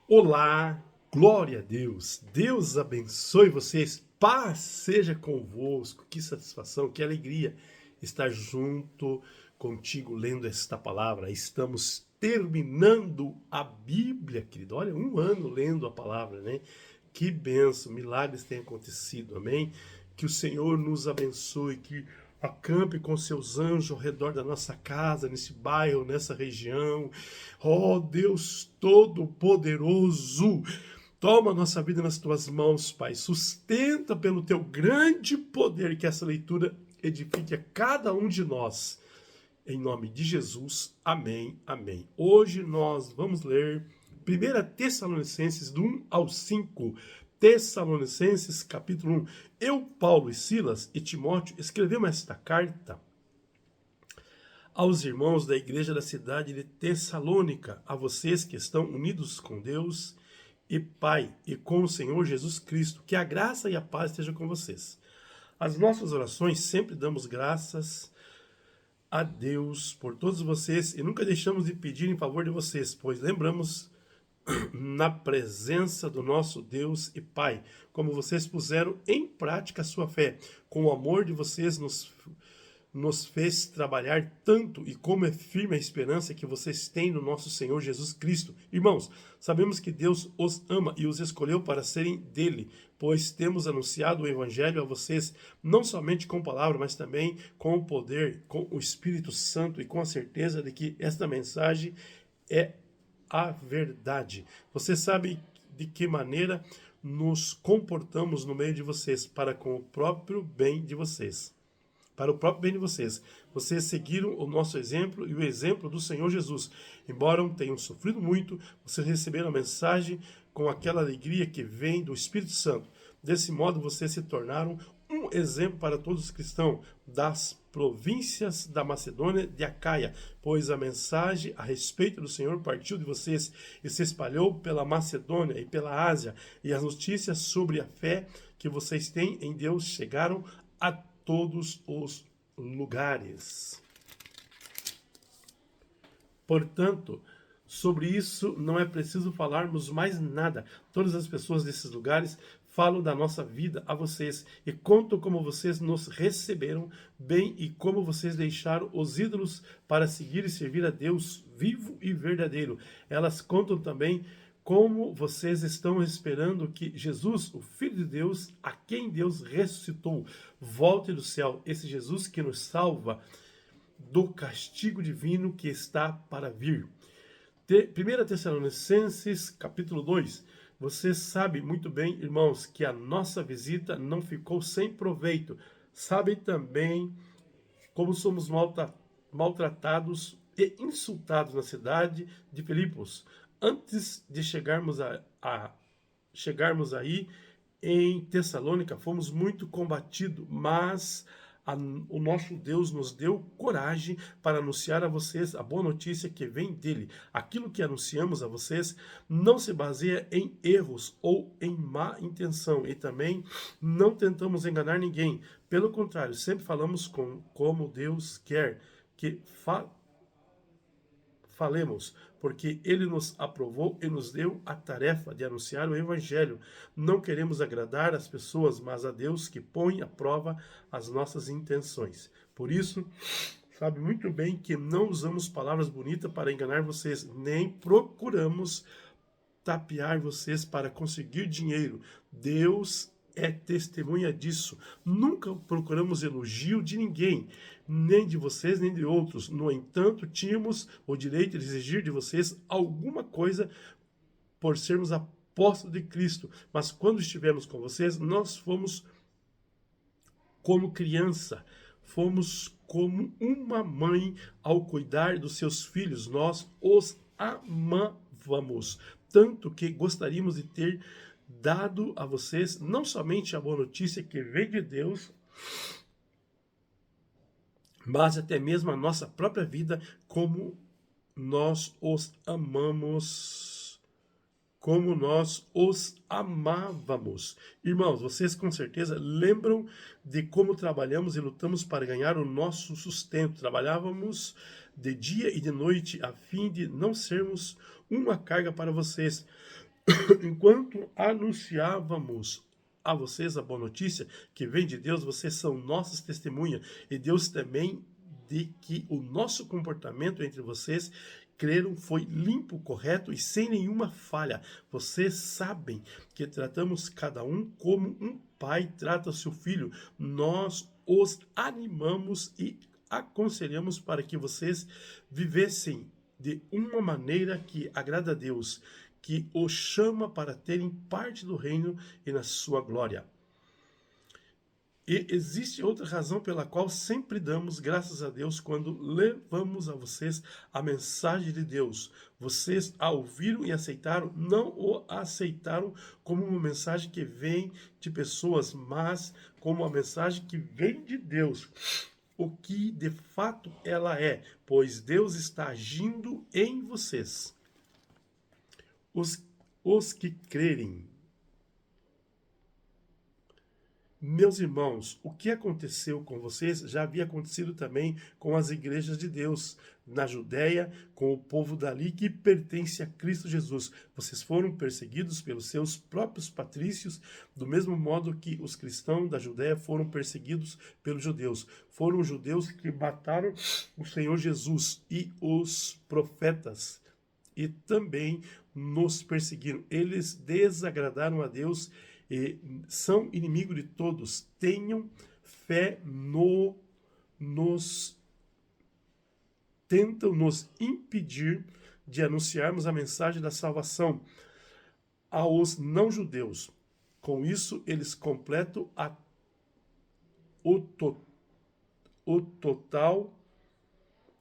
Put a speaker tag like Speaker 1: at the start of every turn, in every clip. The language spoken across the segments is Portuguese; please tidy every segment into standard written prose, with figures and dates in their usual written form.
Speaker 1: Olá, glória a Deus. Deus abençoe vocês. Paz seja convosco. Que satisfação, que alegria estar junto contigo lendo esta palavra. Estamos terminando a Bíblia, querido. Olha, um ano lendo a palavra, né? Que benção, milagres têm acontecido, amém? Que o Senhor nos abençoe, que acampe com seus anjos ao redor da nossa casa, nesse bairro, nessa região. Ó Deus Todo-Poderoso, toma a nossa vida nas tuas mãos, Pai. Sustenta pelo teu grande poder que essa leitura edifique a cada um de nós. Em nome de Jesus, amém, amém. Hoje nós vamos ler 1 Tessalonicenses do 1 ao 5. Tessalonicenses, capítulo 1. Eu, Paulo e Silas e Timóteo escrevemos esta carta aos irmãos da igreja da cidade de Tessalônica, a vocês que estão unidos com Deus e Pai e com o Senhor Jesus Cristo, que a graça e a paz estejam com vocês. As nossas orações sempre damos graças a Deus por todos vocês e nunca deixamos de pedir em favor de vocês, pois lembramos na presença do nosso Deus e Pai, como vocês puseram em prática a sua fé, com o amor de vocês nos fez trabalhar tanto e como é firme a esperança que vocês têm no nosso Senhor Jesus Cristo. Irmãos, sabemos que Deus os ama e os escolheu para serem dele, pois temos anunciado o Evangelho a vocês, não somente com palavra, mas também com o poder, com o Espírito Santo e com a certeza de que esta mensagem é a verdade. Você sabe de que maneira nos comportamos no meio de vocês, para com o próprio bem de vocês. Para o próprio bem de vocês. Vocês seguiram o nosso exemplo e o exemplo do Senhor Jesus. Embora tenham sofrido muito, vocês receberam a mensagem com aquela alegria que vem do Espírito Santo. Desse modo, vocês se tornaram um exemplo para todos os cristãos das províncias da Macedônia e de Acaia, pois a mensagem a respeito do Senhor partiu de vocês e se espalhou pela Macedônia e pela Ásia, e as notícias sobre a fé que vocês têm em Deus chegaram a todos os lugares. Portanto, sobre isso não é preciso falarmos mais nada. Todas as pessoas desses lugares falam da nossa vida a vocês e contam como vocês nos receberam bem e como vocês deixaram os ídolos para seguir e servir a Deus vivo e verdadeiro. Elas contam também como vocês estão esperando que Jesus, o Filho de Deus, a quem Deus ressuscitou, volte do céu. Esse Jesus que nos salva do castigo divino que está para vir. 1 Tessalonicenses, capítulo 2. Você sabe muito bem, irmãos, que a nossa visita não ficou sem proveito. Sabem também como somos maltratados e insultados na cidade de Filipos. Antes de chegarmos aí em Tessalônica, fomos muito combatidos, mas o nosso Deus nos deu coragem para anunciar a vocês a boa notícia que vem dele. Aquilo que anunciamos a vocês não se baseia em erros ou em má intenção, e também não tentamos enganar ninguém. Pelo contrário, sempre falamos como Deus quer que falemos, porque ele nos aprovou e nos deu a tarefa de anunciar o Evangelho. Não queremos agradar as pessoas, mas a Deus que põe à prova as nossas intenções. Por isso, sabe muito bem que não usamos palavras bonitas para enganar vocês, nem procuramos tapear vocês para conseguir dinheiro. Deus é testemunha disso. Nunca procuramos elogio de ninguém, nem de vocês, nem de outros. No entanto, tínhamos o direito de exigir de vocês alguma coisa por sermos apóstolos de Cristo. Mas quando estivemos com vocês, nós fomos como criança. Fomos como uma mãe ao cuidar dos seus filhos. Nós os amávamos, tanto que gostaríamos de ter dado a vocês não somente a boa notícia que vem de Deus, mas até mesmo a nossa própria vida, como nós os amamos, como nós os amávamos. Irmãos, vocês com certeza lembram de como trabalhamos e lutamos para ganhar o nosso sustento. Trabalhávamos de dia e de noite a fim de não sermos uma carga para vocês. Enquanto anunciávamos a vocês a boa notícia que vem de Deus, vocês são nossas testemunhas, e Deus também, de que o nosso comportamento entre vocês creram foi limpo, correto e sem nenhuma falha. Vocês sabem que tratamos cada um como um pai trata seu filho. Nós os animamos e aconselhamos para que vocês vivessem de uma maneira que agrada a Deus, que os chama para terem parte do reino e na sua glória. E existe outra razão pela qual sempre damos graças a Deus quando levamos a vocês a mensagem de Deus. Vocês a ouviram e aceitaram, não o aceitaram como uma mensagem que vem de pessoas, mas como uma mensagem que vem de Deus. O que de fato ela é, pois Deus está agindo em vocês. Os que crerem. Meus irmãos, o que aconteceu com vocês já havia acontecido também com as igrejas de Deus na Judéia, com o povo dali que pertence a Cristo Jesus. Vocês foram perseguidos pelos seus próprios patrícios, do mesmo modo que os cristãos da Judéia foram perseguidos pelos judeus. Foram os judeus que mataram o Senhor Jesus e os profetas, e também nos perseguiram. Eles desagradaram a Deus e são inimigos de todos. Tenham fé tentam nos impedir de anunciarmos a mensagem da salvação aos não-judeus. Com isso, eles completam o total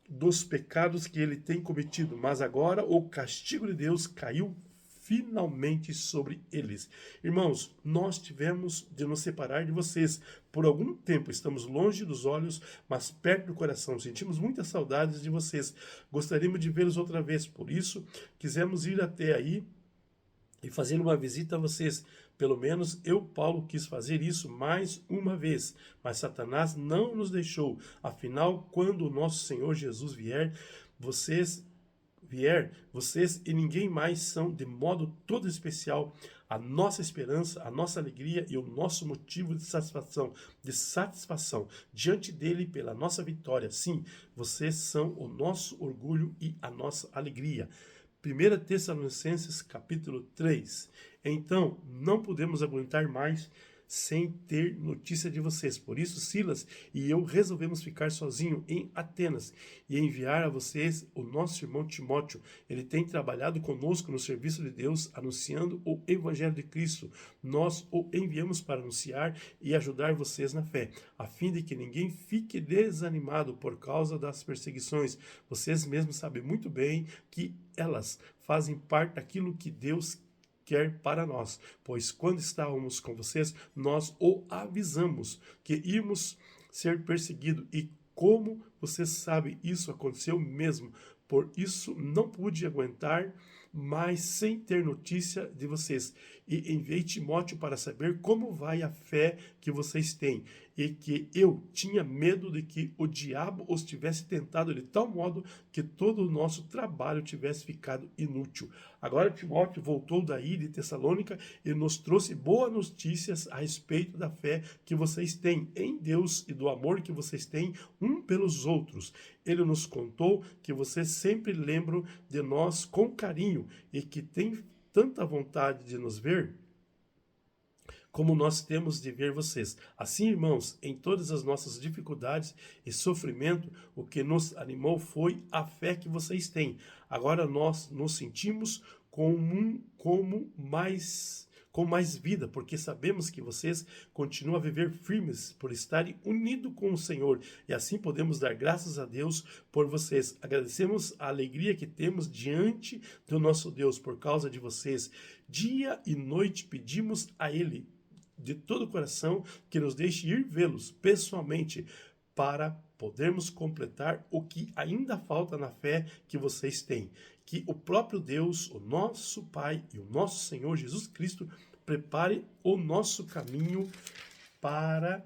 Speaker 1: dos pecados que ele tem cometido, mas agora o castigo de Deus caiu finalmente sobre eles. Irmãos, nós tivemos de nos separar de vocês. Por algum tempo estamos longe dos olhos, mas perto do coração. Sentimos muitas saudades de vocês. Gostaríamos de vê-los outra vez. Por isso, quisemos ir até aí e fazer uma visita a vocês. Pelo menos eu, Paulo, quis fazer isso mais uma vez, mas Satanás não nos deixou. Afinal, quando o nosso Senhor Jesus vier, vocês e ninguém mais são de modo todo especial a nossa esperança, a nossa alegria e o nosso motivo de satisfação diante dele pela nossa vitória. Sim, vocês são o nosso orgulho e a nossa alegria. 1 Tessalonicenses capítulo 3. Então, não podemos aguentar mais sem ter notícia de vocês. Por isso, Silas e eu resolvemos ficar sozinho em Atenas e enviar a vocês o nosso irmão Timóteo. Ele tem trabalhado conosco no serviço de Deus, anunciando o Evangelho de Cristo. Nós o enviamos para anunciar e ajudar vocês na fé, a fim de que ninguém fique desanimado por causa das perseguições. Vocês mesmos sabem muito bem que elas fazem parte daquilo que Deus quer para nós, pois quando estávamos com vocês, nós o avisamos que íamos ser perseguidos, e como vocês sabem, isso aconteceu mesmo. Por isso não pude aguentar mais sem ter notícia de vocês, e enviei Timóteo para saber como vai a fé que vocês têm, e que eu tinha medo de que o diabo os tivesse tentado de tal modo que todo o nosso trabalho tivesse ficado inútil. Agora Timóteo voltou daí de Tessalônica e nos trouxe boas notícias a respeito da fé que vocês têm em Deus e do amor que vocês têm um pelos outros. Ele nos contou que vocês sempre lembram de nós com carinho e que têm tanta vontade de nos ver como nós temos de ver vocês. Assim, irmãos, em todas as nossas dificuldades e sofrimento, o que nos animou foi a fé que vocês têm. Agora nós nos sentimos com mais vida, porque sabemos que vocês continuam a viver firmes por estarem unidos com o Senhor, e assim podemos dar graças a Deus por vocês. Agradecemos a alegria que temos diante do nosso Deus por causa de vocês. Dia e noite pedimos a Ele de todo o coração que nos deixe ir vê-los pessoalmente para podermos completar o que ainda falta na fé que vocês têm. Que o próprio Deus, o nosso Pai e o nosso Senhor Jesus Cristo prepare o nosso caminho para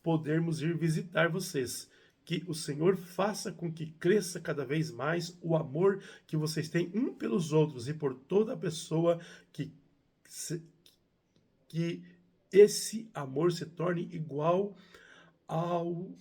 Speaker 1: podermos ir visitar vocês. que o Senhor faça com que cresça cada vez mais o amor que vocês têm um pelos outros e por toda pessoa, que, que esse amor se torne igual ao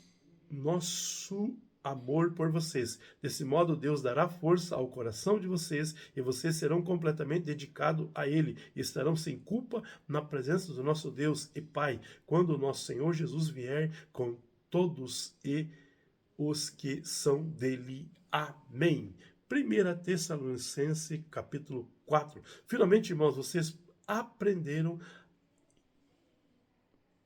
Speaker 1: nosso amor por vocês. Desse modo, Deus dará força ao coração de vocês e vocês serão completamente dedicados a Ele e estarão sem culpa na presença do nosso Deus e Pai, quando o nosso Senhor Jesus vier com todos e os que são dele. Amém. 1 Tessalonicenses, capítulo 4. Finalmente, irmãos, vocês aprenderam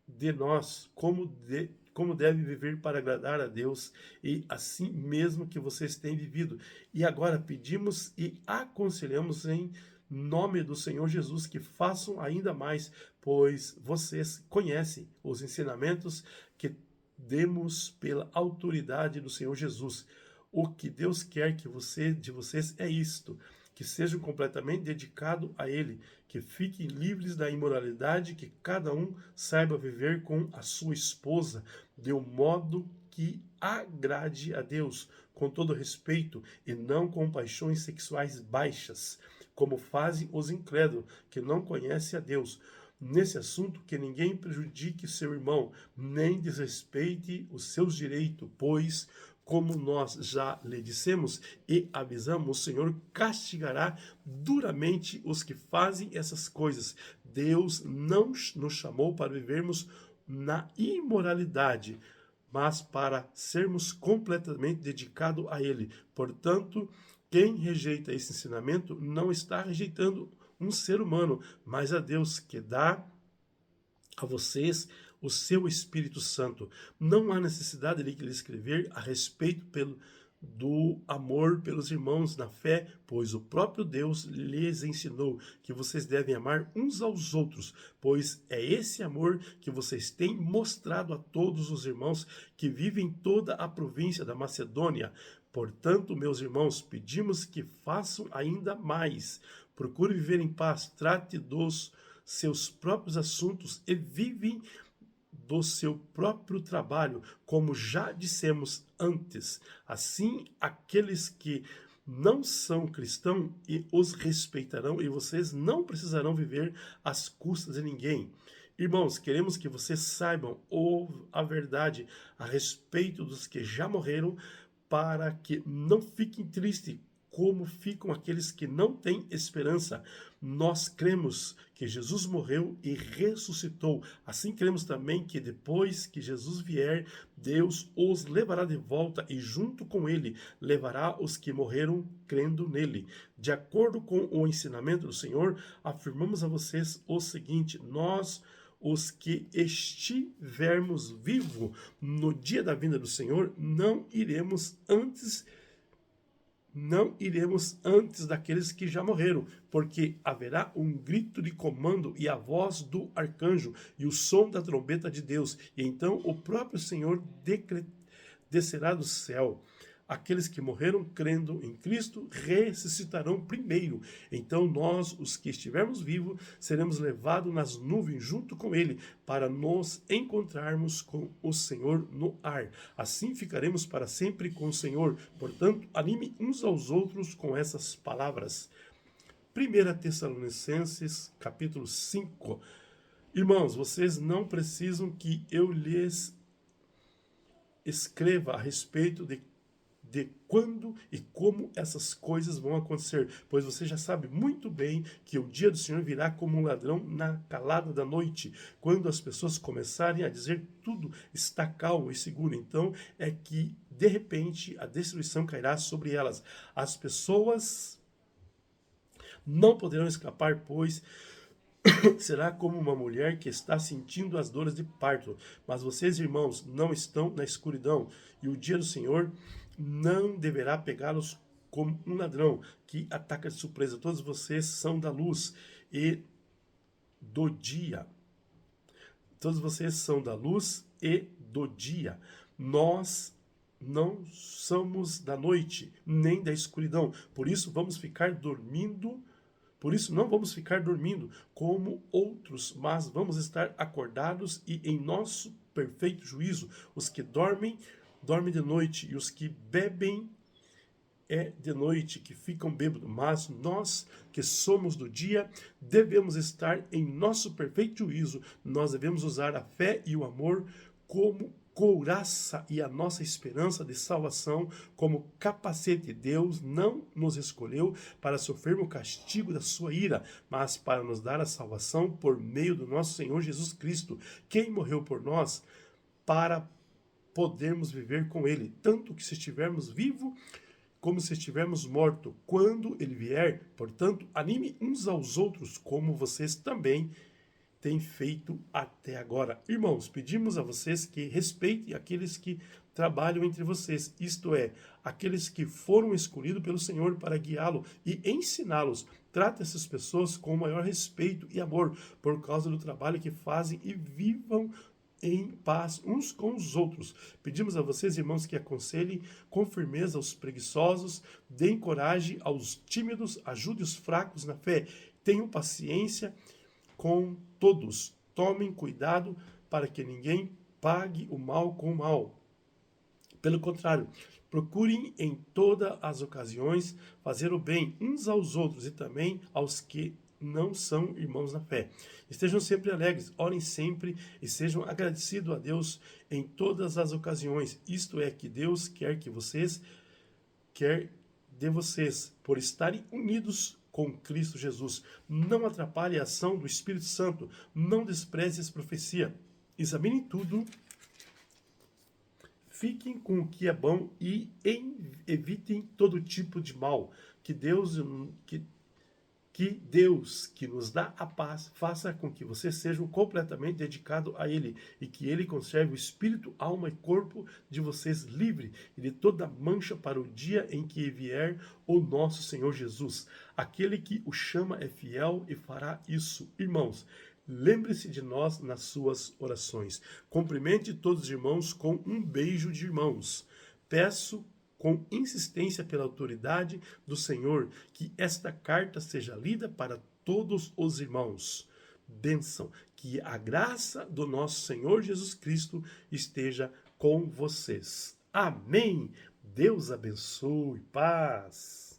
Speaker 1: de nós como deve viver para agradar a Deus, e assim mesmo que vocês têm vivido. E agora pedimos e aconselhamos em nome do Senhor Jesus que façam ainda mais, pois vocês conhecem os ensinamentos que demos pela autoridade do Senhor Jesus. O que Deus quer de vocês é isto: que sejam completamente dedicados a Ele, que fiquem livres da imoralidade, que cada um saiba viver com a sua esposa de um modo que agrade a Deus, com todo respeito, e não com paixões sexuais baixas, como fazem os incrédulos, que não conhecem a Deus. Nesse assunto, que ninguém prejudique seu irmão, nem desrespeite os seus direitos, pois, como nós já lhe dissemos e avisamos, o Senhor castigará duramente os que fazem essas coisas. Deus não nos chamou para vivermos na imoralidade, mas para sermos completamente dedicados a Ele. Portanto, quem rejeita esse ensinamento não está rejeitando um ser humano, mas a Deus, que dá a vocês o seu Espírito Santo. Não há necessidade de lhe escrever a respeito do amor pelos irmãos na fé, pois o próprio Deus lhes ensinou que vocês devem amar uns aos outros, pois é esse amor que vocês têm mostrado a todos os irmãos que vivem em toda a província da Macedônia. Portanto, meus irmãos, pedimos que façam ainda mais. Procure viver em paz, trate dos seus próprios assuntos e vivem do seu próprio trabalho, como já dissemos antes. Assim, aqueles que não são cristãos e os respeitarão, e vocês não precisarão viver às custas de ninguém. Irmãos, queremos que vocês saibam a verdade a respeito dos que já morreram, para que não fiquem tristes como ficam aqueles que não têm esperança. Nós cremos que Jesus morreu e ressuscitou. Assim cremos também que depois que Jesus vier, Deus os levará de volta e junto com ele levará os que morreram crendo nele. De acordo com o ensinamento do Senhor, afirmamos a vocês o seguinte: nós, os que estivermos vivos no dia da vinda do Senhor, não iremos antes daqueles que já morreram, porque haverá um grito de comando e a voz do arcanjo e o som da trombeta de Deus, e então o próprio Senhor descerá do céu. Aqueles que morreram crendo em Cristo ressuscitarão primeiro. Então nós, os que estivermos vivos, seremos levados nas nuvens junto com Ele, para nos encontrarmos com o Senhor no ar. Assim ficaremos para sempre com o Senhor. Portanto, anime uns aos outros com essas palavras. 1 Tessalonicenses, capítulo 5. Irmãos, vocês não precisam que eu lhes escreva a respeito de quando e como essas coisas vão acontecer, pois você já sabe muito bem que o dia do Senhor virá como um ladrão na calada da noite, quando as pessoas começarem a dizer tudo está calmo e seguro. Então é que de repente a destruição cairá sobre elas. As pessoas não poderão escapar, pois será como uma mulher que está sentindo as dores de parto. Mas vocês, irmãos, não estão na escuridão, e o dia do Senhor não deverá pegá-los como um ladrão que ataca de surpresa. Todos vocês são da luz e do dia. Todos vocês são da luz e do dia. Nós não somos da noite, nem da escuridão. Por isso não vamos ficar dormindo como outros, mas vamos estar acordados e em nosso perfeito juízo. Os que dormem, dormem de noite, e os que bebem é de noite, que ficam bêbados. Mas nós, que somos do dia, devemos estar em nosso perfeito juízo. Nós devemos usar a fé e o amor como couraça e a nossa esperança de salvação como capacete. Deus não nos escolheu para sofrer o castigo da sua ira, mas para nos dar a salvação por meio do nosso Senhor Jesus Cristo, quem morreu por nós para podermos viver com Ele, tanto que se estivermos vivos como se estivermos mortos, quando Ele vier. Portanto, anime uns aos outros, como vocês também têm feito até agora. Irmãos, pedimos a vocês que respeitem aqueles que trabalham entre vocês, isto é, aqueles que foram escolhidos pelo Senhor para guiá-lo e ensiná-los. Trate essas pessoas com o maior respeito e amor, por causa do trabalho que fazem, e vivam em paz uns com os outros. Pedimos a vocês, irmãos, que aconselhem com firmeza os preguiçosos, deem coragem aos tímidos, ajude os fracos na fé, tenham paciência com todos. Tomem cuidado para que ninguém pague o mal com o mal. Pelo contrário, procurem em todas as ocasiões fazer o bem uns aos outros e também aos que não são irmãos na fé. Estejam sempre alegres, orem sempre e sejam agradecidos a Deus em todas as ocasiões. Isto é, que Deus quer de vocês, por estarem unidos com Cristo Jesus. Não atrapalhe a ação do Espírito Santo, não despreze as profecias. Examinem tudo, fiquem com o que é bom e evitem todo tipo de mal. Que Deus que nos dá a paz faça com que vocês sejam completamente dedicados a Ele e que Ele conserve o espírito, alma e corpo de vocês livre e de toda mancha para o dia em que vier o nosso Senhor Jesus. Aquele que o chama é fiel e fará isso. Irmãos, lembre-se de nós nas suas orações. Cumprimente todos os irmãos com um beijo de irmãos. Peço com insistência pela autoridade do Senhor, que esta carta seja lida para todos os irmãos. Bênção, que a graça do nosso Senhor Jesus Cristo esteja com vocês. Amém. Deus abençoe. Paz.